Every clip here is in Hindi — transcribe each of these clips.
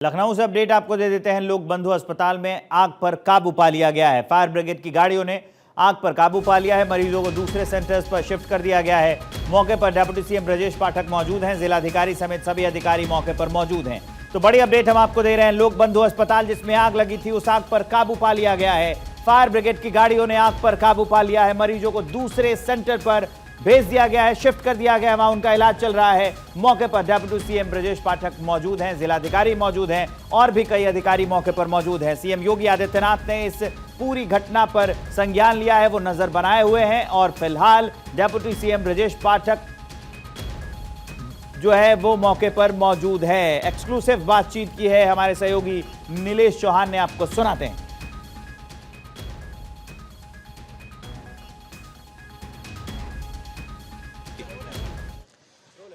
लखनऊ से अपडेट आपको दे देते हैं। लोक बंधु अस्पताल में आग पर काबू पा लिया गया है। फायर ब्रिगेड की गाड़ियों ने आग पर काबू पा लिया है। मरीजों को दूसरे सेंटर्स पर शिफ्ट कर दिया गया है। मौके पर डिप्टी सीएम ब्रजेश पाठक मौजूद हैं। जिलाधिकारी समेत सभी अधिकारी मौके पर मौजूद हैं। तो बड़ी अपडेट हम आपको दे रहे हैं। लोक बंधु अस्पताल जिसमें आग लगी थी, उस आग पर काबू पा लिया गया है। फायर ब्रिगेड की गाड़ियों ने आग पर काबू पा लिया है। मरीजों को दूसरे सेंटर पर भेज दिया गया है, शिफ्ट कर दिया गया है, वहां उनका इलाज चल रहा है। मौके पर डिप्टी सीएम ब्रजेश पाठक मौजूद हैं, जिलाधिकारी मौजूद हैं और भी कई अधिकारी मौके पर मौजूद हैं। सीएम योगी आदित्यनाथ ने इस पूरी घटना पर संज्ञान लिया है, वो नजर बनाए हुए हैं और फिलहाल डिप्टी सीएम ब्रजेश पाठक जो है वो मौके पर मौजूद है। एक्सक्लूसिव बातचीत की है हमारे सहयोगी नीलेश चौहान ने, आपको सुनाते हैं।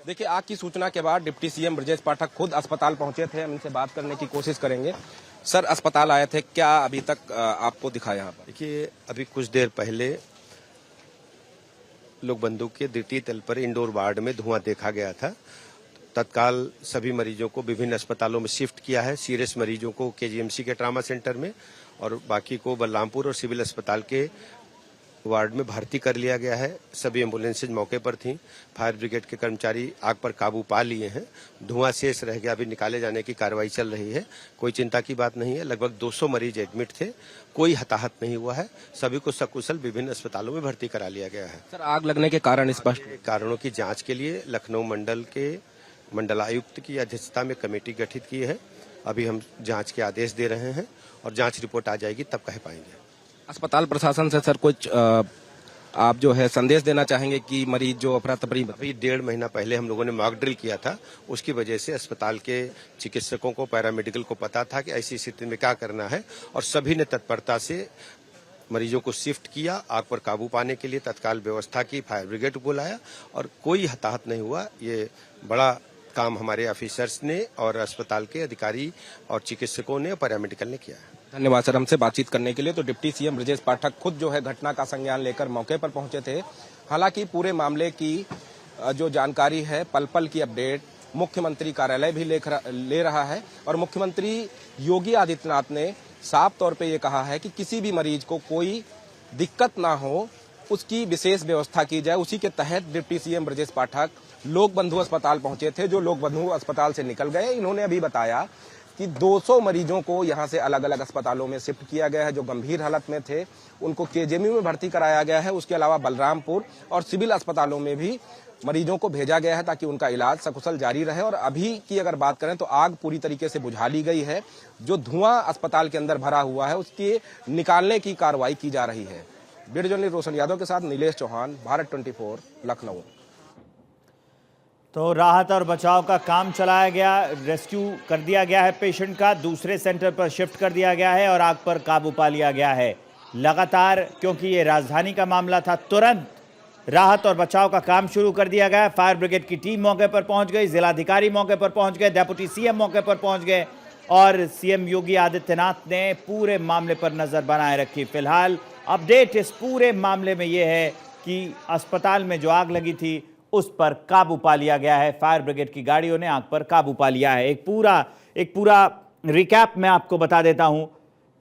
देखिए, आग की सूचना के बाद डिप्टी सीएम ब्रजेश पाठक खुद अस्पताल पहुंचे थे। हम इनसे बात करने की कोशिश करेंगे। सर, अस्पताल आए थे, क्या अभी तक आपको दिखा यहाँ पर? देखिए, अभी कुछ देर पहले लोक बंधु के द्वितीय तल पर इंडोर वार्ड में धुआं देखा गया था। तत्काल सभी मरीजों को विभिन्न अस्पतालों में शिफ्ट किया है। सीरियस मरीजों को केजीएमसी के ट्रामा सेंटर में और बाकी को बलरामपुर और सिविल अस्पताल के वार्ड में भर्ती कर लिया गया है। सभी एम्बुलेंसेज मौके पर थीं। फायर ब्रिगेड के कर्मचारी आग पर काबू पा लिए हैं। धुआं शेष रह गया, अभी निकाले जाने की कार्रवाई चल रही है। कोई चिंता की बात नहीं है। लगभग 200 मरीज एडमिट थे, कोई हताहत नहीं हुआ है। सभी को सकुशल विभिन्न अस्पतालों में भर्ती करा लिया गया है। सर, आग लगने के कारण स्पष्ट कारणों की जाँच के लिए लखनऊ मंडल के मंडलायुक्त की अध्यक्षता में कमेटी गठित की है। अभी हम जाँच के आदेश दे रहे हैं और जाँच रिपोर्ट आ जाएगी तब कह पाएंगे। अस्पताल प्रशासन से सर कुछ आप जो है संदेश देना चाहेंगे कि मरीज जो अफरा तफरी? अभी 1.5 महीना पहले हम लोगों ने मॉक ड्रिल किया था। उसकी वजह से अस्पताल के चिकित्सकों को, पैरामेडिकल को पता था कि ऐसी स्थिति में क्या करना है और सभी ने तत्परता से मरीजों को शिफ्ट किया। आग पर काबू पाने के लिए तत्काल व्यवस्था की, फायर ब्रिगेड को बुलाया और कोई हताहत नहीं हुआ। ये बड़ा काम हमारे ऑफिसर्स ने और अस्पताल के अधिकारी और चिकित्सकों ने, पैरामेडिकल ने किया है। धन्यवाद सर हमसे बातचीत करने के लिए। तो डिप्टी सीएम ब्रजेश पाठक खुद जो है घटना का संज्ञान लेकर मौके पर पहुंचे थे। हालांकि पूरे मामले की जो जानकारी है, पल पल की अपडेट मुख्यमंत्री कार्यालय भी ले रहा है और मुख्यमंत्री योगी आदित्यनाथ ने साफ तौर पे ये कहा है कि किसी भी मरीज को कोई दिक्कत ना हो, उसकी विशेष व्यवस्था की जाए। उसी के तहत डिप्टी सीएम ब्रजेश पाठक लोक बंधु अस्पताल पहुंचे थे, जो लोक बंधु अस्पताल से निकल गए। इन्होंने अभी बताया कि 200 मरीजों को यहां से अलग अलग अस्पतालों में शिफ्ट किया गया है। जो गंभीर हालत में थे उनको केजीएमयू में भर्ती कराया गया है। उसके अलावा बलरामपुर और सिविल अस्पतालों में भी मरीजों को भेजा गया है ताकि उनका इलाज सकुशल जारी रहे। और अभी की अगर बात करें तो आग पूरी तरीके से बुझा ली गई है। जो धुआं अस्पताल के अंदर भरा हुआ है उसके निकालने की कार्रवाई की जा रही है। वीडियो जर्नलिस्ट रोशन यादव के साथ नीलेश चौहान, भारत 24, लखनऊ। तो राहत और बचाव का काम चलाया गया, रेस्क्यू कर दिया गया है पेशेंट का, दूसरे सेंटर पर शिफ्ट कर दिया गया है और आग पर काबू पा लिया गया है। लगातार, क्योंकि ये राजधानी का मामला था, तुरंत राहत और बचाव का काम शुरू कर दिया गया। फायर ब्रिगेड की टीम मौके पर पहुंच गई, जिलाधिकारी मौके पर पहुंच गए, डिप्टी सीएम मौके पर पहुंच गए और सीएम योगी आदित्यनाथ ने पूरे मामले पर नजर बनाए रखी। फिलहाल अपडेट इस पूरे मामले में यह है कि अस्पताल में जो आग लगी थी उस पर काबू पा लिया गया है। फायर ब्रिगेड की गाड़ियों ने आग पर काबू पा लिया है। एक पूरा रिकैप मैं आपको बता देता हूं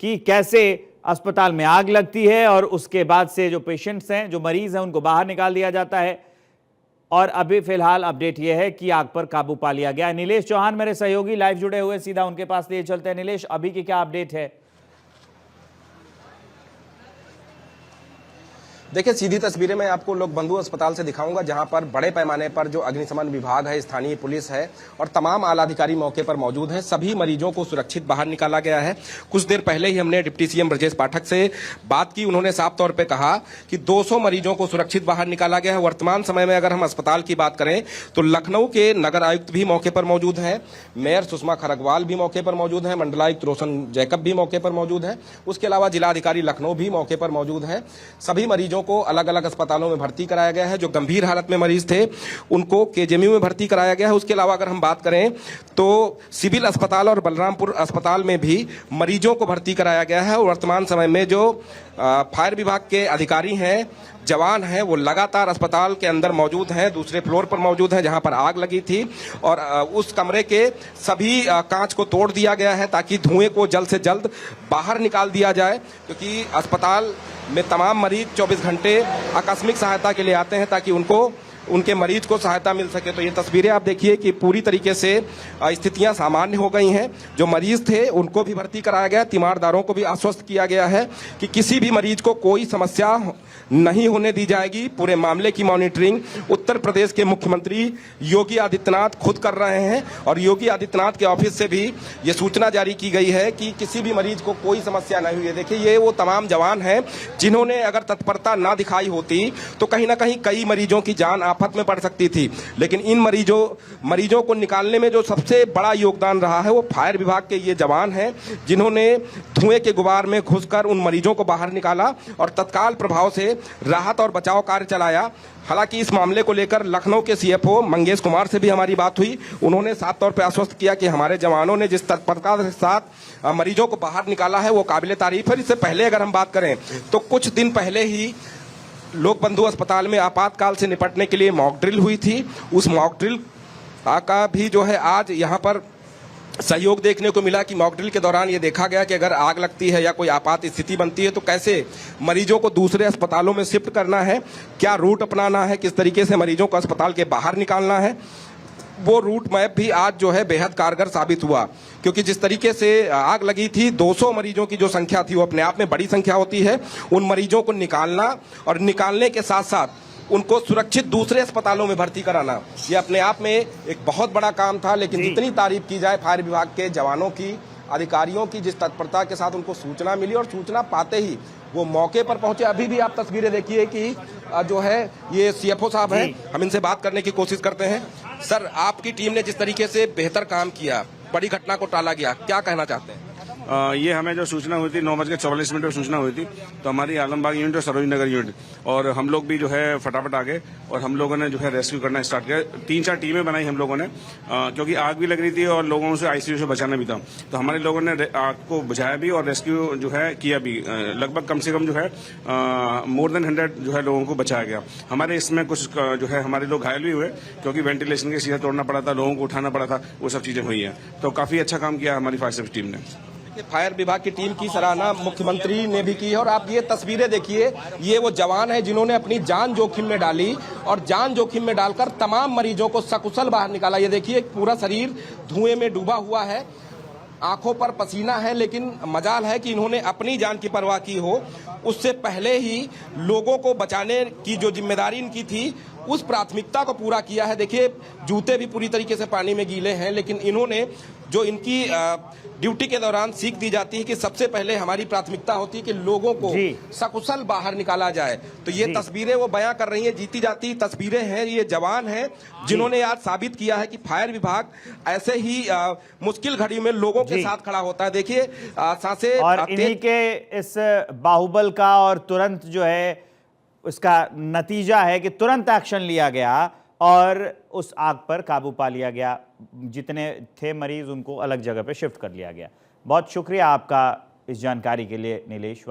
कि कैसे अस्पताल में आग लगती है और उसके बाद से जो पेशेंट्स हैं, जो मरीज हैं, उनको बाहर निकाल दिया जाता है। और अभी फिलहाल अपडेट यह है कि आग पर काबू पा लिया गया है। नीलेश चौहान मेरे सहयोगी लाइव जुड़े हुए, सीधा उनके पास लिए चलते हैं। नीलेश, अभी की क्या अपडेट है? देखिए, सीधी तस्वीरें मैं आपको लोक बंधु अस्पताल से दिखाऊंगा, जहां पर बड़े पैमाने पर जो अग्निशमन विभाग है, स्थानीय पुलिस है और तमाम आला अधिकारी मौके पर मौजूद हैं। सभी मरीजों को सुरक्षित बाहर निकाला गया है। कुछ देर पहले ही हमने डिप्टी सीएम ब्रजेश पाठक से बात की। उन्होंने साफ तौर पर कहा कि 200 मरीजों को सुरक्षित बाहर निकाला गया है। वर्तमान समय में अगर हम अस्पताल की बात करें तो लखनऊ के नगर आयुक्त भी मौके पर मौजूद हैं, मेयर सुषमा खरगवाल भी मौके पर मौजूद हैं, मंडलायुक्त रोशन जैकब भी मौके पर मौजूद है। उसके अलावा जिलाधिकारी लखनऊ भी मौके पर मौजूद है। सभी मरीजों को अलग अलग अस्पतालों में भर्ती कराया गया है। जो गंभीर हालत में मरीज थे उनको केजीएमयू में भर्ती कराया गया है। उसके अलावा अगर हम बात करें तो सिविल अस्पताल और बलरामपुर अस्पताल में भी मरीजों को भर्ती कराया गया है। और वर्तमान समय में जो फायर विभाग के अधिकारी हैं, जवान हैं, वो लगातार अस्पताल के अंदर मौजूद हैं, दूसरे फ्लोर पर मौजूद हैं जहां पर आग लगी थी। और उस कमरे के सभी कांच को तोड़ दिया गया है ताकि धुएं को जल्द से जल्द बाहर निकाल दिया जाए, क्योंकि अस्पताल में तमाम मरीज 24 घंटे आकस्मिक सहायता के लिए आते हैं ताकि उनके मरीज को सहायता मिल सके। तो ये तस्वीरें आप देखिए कि पूरी तरीके से स्थितियां सामान्य हो गई हैं। जो मरीज थे उनको भी भर्ती कराया गया, तीमारदारों को भी आश्वस्त किया गया है कि किसी भी मरीज को कोई समस्या नहीं होने दी जाएगी। पूरे मामले की मॉनिटरिंग उत्तर प्रदेश के मुख्यमंत्री योगी आदित्यनाथ खुद कर रहे हैं और योगी आदित्यनाथ के ऑफिस से भी ये सूचना जारी की गई है कि किसी भी मरीज को कोई समस्या नहीं हुई है। देखिए, ये वो तमाम जवान हैं जिन्होंने अगर तत्परता ना दिखाई होती तो कहीं ना कहीं कई मरीजों की जान आफत में पड़ सकती थी। लेकिन इन मरीजों को निकालने में जो सबसे बड़ा योगदान रहा है वो फायर विभाग के ये जवान हैं जिन्होंने धुएं के गुबार में घुसकर उन मरीजों को बाहर निकाला और तत्काल प्रभाव से राहत और बचाव कार्य चलाया। हालांकि इस मामले को लेकर लखनऊ के सीएफओ मंगेश कुमार से भी हमारी बात हुई। उन्होंने साफ तौर पर आश्वस्त किया कि हमारे जवानों ने जिस तत्परता के साथ मरीजों को बाहर निकाला है वो काबिले तारीफ है। इससे पहले अगर हम बात करें तो कुछ दिन पहले ही लोक बंधु अस्पताल में आपातकाल से निपटने के लिए मॉक ड्रिल हुई थी। उस मॉक ड्रिल का भी जो है आज यहाँ पर सहयोग देखने को मिला कि मॉक ड्रिल के दौरान ये देखा गया कि अगर आग लगती है या कोई आपात स्थिति बनती है तो कैसे मरीजों को दूसरे अस्पतालों में शिफ्ट करना है, क्या रूट अपनाना है, किस तरीके से मरीजों को अस्पताल के बाहर निकालना है। वो रूट मैप भी आज जो है बेहद कारगर साबित हुआ, क्योंकि जिस तरीके से आग लगी थी 200 मरीजों की जो संख्या थी वो अपने आप में बड़ी संख्या होती है। उन मरीजों को निकालना और निकालने के साथ साथ उनको सुरक्षित दूसरे अस्पतालों में भर्ती कराना, ये अपने आप में एक बहुत बड़ा काम था। लेकिन जितनी तारीफ की जाए फायर विभाग के जवानों की, अधिकारियों की, जिस तत्परता के साथ उनको सूचना मिली और सूचना पाते ही वो मौके पर पहुंचे। अभी भी आप तस्वीरें देखिए कि जो है ये सीएफओ साहब हैं, हम इनसे बात करने की कोशिश करते हैं। सर, आपकी टीम ने जिस तरीके से बेहतर काम किया, बड़ी घटना को टाला गया, क्या कहना चाहते हैं? ये हमें जो सूचना हुई थी 9:44 पर सूचना हुई थी, तो हमारी आलमबाग यूनिट और सरोजनी नगर यूनिट और हम लोग भी जो है फटाफट आ गए और हम लोगों ने जो है रेस्क्यू करना स्टार्ट किया। 3-4 टीमें बनाई हम लोगों ने, क्योंकि आग भी लग रही थी और लोगों से आईसीयू से बचाना भी था। तो हमारे लोगों ने आग को बुझाया भी और रेस्क्यू जो है किया भी। लगभग कम से कम जो है मोर देन 100 जो है लोगों को बचाया गया। हमारे इसमें कुछ जो है हमारे लोग घायल भी हुए, क्योंकि वेंटिलेशन के शीशा तोड़ना पड़ा था, लोगों को उठाना पड़ा था, वो सब चीजें हुई हैं। तो काफी अच्छा काम किया हमारी फायर सर्विस टीम ने। फायर विभाग की टीम की सराहना मुख्यमंत्री ने भी की है। और आप ये तस्वीरें देखिए, ये वो जवान हैं जिन्होंने अपनी जान जोखिम में डाली और जान जोखिम में डालकर तमाम मरीजों को सकुशल बाहर निकाला। ये देखिए, पूरा शरीर धुएं में डूबा हुआ है, आंखों पर पसीना है, लेकिन मजाल है कि इन्होंने अपनी जान की परवाह की हो। उससे पहले ही लोगों को बचाने की जो जिम्मेदारी इनकी थी उस प्राथमिकता को पूरा किया है। देखिए, जूते भी पूरी तरीके से पानी में गीले हैं, लेकिन इन्होंने जो इनकी ड्यूटी के दौरान सीख दी जाती है कि सबसे पहले हमारी प्राथमिकता होती है कि लोगों को सकुशल बाहर निकाला जाए। तो ये तस्वीरें वो बयां कर रही हैं, जीती जाती तस्वीरें हैं। ये जवान हैं जिन्होंने आज साबित किया है कि फायर विभाग ऐसे ही मुश्किल घड़ी में लोगों के साथ खड़ा होता है। देखिए, सांसें और इन्हीं के इस बाहुबल का और तुरंत जो है उसका नतीजा है कि तुरंत एक्शन लिया गया और उस आग पर काबू पा लिया गया। जितने थे मरीज उनको अलग जगह पे शिफ्ट कर लिया गया। बहुत शुक्रिया आपका इस जानकारी के लिए नीलेश।